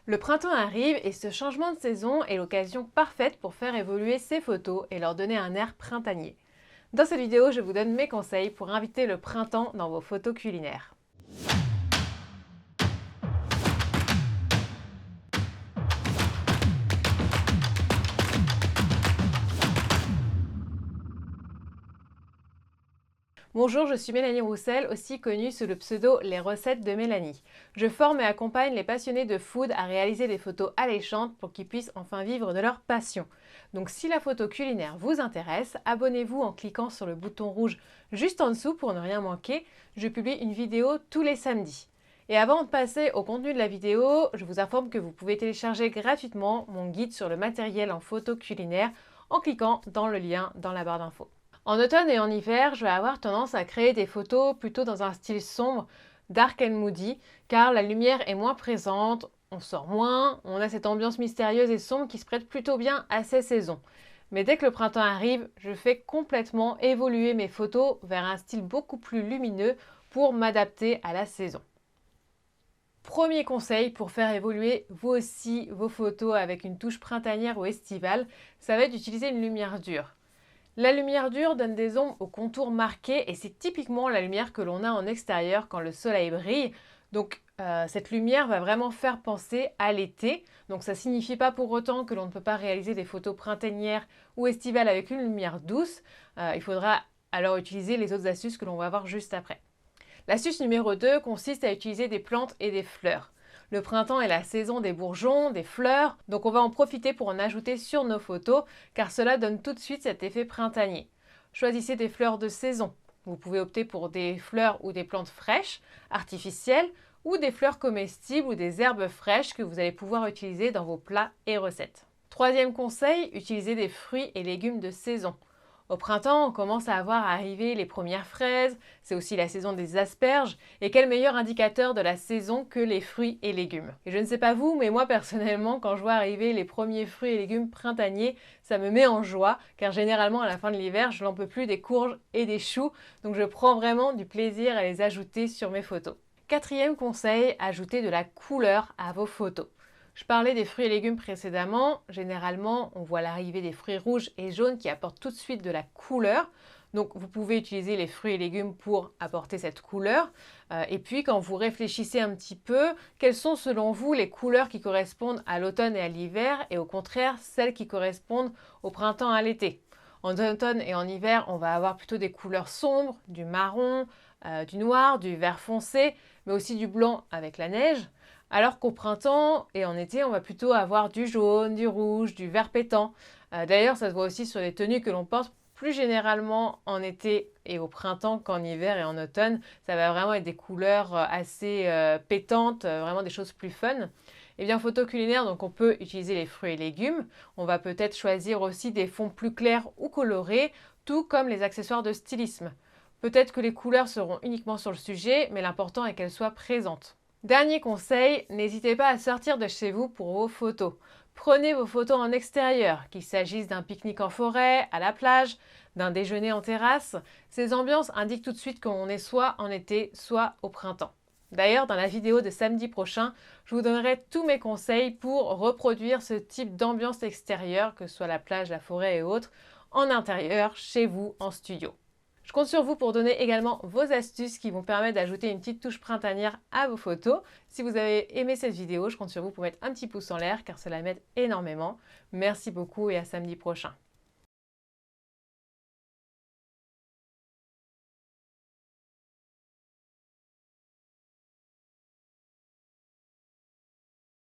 Le printemps arrive et ce changement de saison est l'occasion parfaite pour faire évoluer ces photos et leur donner un air printanier. Dans cette vidéo, je vous donne mes conseils pour inviter le printemps dans vos photos culinaires. Bonjour, je suis Mélanie Roussel, aussi connue sous le pseudo Les Recettes de Mélanie. Je forme et accompagne les passionnés de food à réaliser des photos alléchantes pour qu'ils puissent enfin vivre de leur passion. Donc si la photo culinaire vous intéresse, abonnez-vous en cliquant sur le bouton rouge juste en dessous pour ne rien manquer. Je publie une vidéo tous les samedis. Et avant de passer au contenu de la vidéo, je vous informe que vous pouvez télécharger gratuitement mon guide sur le matériel en photo culinaire en cliquant dans le lien dans la barre d'infos. En automne et en hiver, je vais avoir tendance à créer des photos plutôt dans un style sombre, dark and moody, car la lumière est moins présente, on sort moins, on a cette ambiance mystérieuse et sombre qui se prête plutôt bien à ces saisons. Mais dès que le printemps arrive, je fais complètement évoluer mes photos vers un style beaucoup plus lumineux pour m'adapter à la saison. Premier conseil pour faire évoluer vous aussi vos photos avec une touche printanière ou estivale, ça va être d'utiliser une lumière dure. La lumière dure donne des ombres aux contours marqués et c'est typiquement la lumière que l'on a en extérieur quand le soleil brille. Donc cette lumière va vraiment faire penser à l'été. Donc ça ne signifie pas pour autant que l'on ne peut pas réaliser des photos printanières ou estivales avec une lumière douce. Il faudra alors utiliser les autres astuces que l'on va voir juste après. L'astuce numéro 2 consiste à utiliser des plantes et des fleurs. Le printemps est la saison des bourgeons, des fleurs, donc on va en profiter pour en ajouter sur nos photos car cela donne tout de suite cet effet printanier. Choisissez des fleurs de saison. Vous pouvez opter pour des fleurs ou des plantes fraîches, artificielles, ou des fleurs comestibles ou des herbes fraîches que vous allez pouvoir utiliser dans vos plats et recettes. Troisième conseil, utilisez des fruits et légumes de saison. Au printemps, on commence à voir arriver les premières fraises, c'est aussi la saison des asperges, et quel meilleur indicateur de la saison que les fruits et légumes. Et je ne sais pas vous, mais moi personnellement, quand je vois arriver les premiers fruits et légumes printaniers, ça me met en joie, car généralement à la fin de l'hiver, je n'en peux plus des courges et des choux, donc je prends vraiment du plaisir à les ajouter sur mes photos. Quatrième conseil, ajoutez de la couleur à vos photos. Je parlais des fruits et légumes précédemment. Généralement, on voit l'arrivée des fruits rouges et jaunes qui apportent tout de suite de la couleur. Donc, vous pouvez utiliser les fruits et légumes pour apporter cette couleur. Et puis, quand vous réfléchissez un petit peu, quelles sont selon vous les couleurs qui correspondent à l'automne et à l'hiver et au contraire, celles qui correspondent au printemps et à l'été? En automne et en hiver, on va avoir plutôt des couleurs sombres, du marron, du noir, du vert foncé, mais aussi du blanc avec la neige. Alors qu'au printemps et en été, on va plutôt avoir du jaune, du rouge, du vert pétant. D'ailleurs, ça se voit aussi sur les tenues que l'on porte plus généralement en été et au printemps qu'en hiver et en automne. Ça va vraiment être des couleurs assez pétantes, vraiment des choses plus fun. Et bien, en photo culinaire, donc on peut utiliser les fruits et légumes. On va peut-être choisir aussi des fonds plus clairs ou colorés, tout comme les accessoires de stylisme. Peut-être que les couleurs seront uniquement sur le sujet, mais l'important est qu'elles soient présentes. Dernier conseil, n'hésitez pas à sortir de chez vous pour vos photos. Prenez vos photos en extérieur, qu'il s'agisse d'un pique-nique en forêt, à la plage, d'un déjeuner en terrasse. Ces ambiances indiquent tout de suite qu'on est soit en été, soit au printemps. D'ailleurs, dans la vidéo de samedi prochain, je vous donnerai tous mes conseils pour reproduire ce type d'ambiance extérieure, que ce soit la plage, la forêt et autres, en intérieur, chez vous, en studio. Je compte sur vous pour donner également vos astuces qui vont permettre d'ajouter une petite touche printanière à vos photos. Si vous avez aimé cette vidéo, je compte sur vous pour mettre un petit pouce en l'air car cela m'aide énormément. Merci beaucoup et à samedi prochain.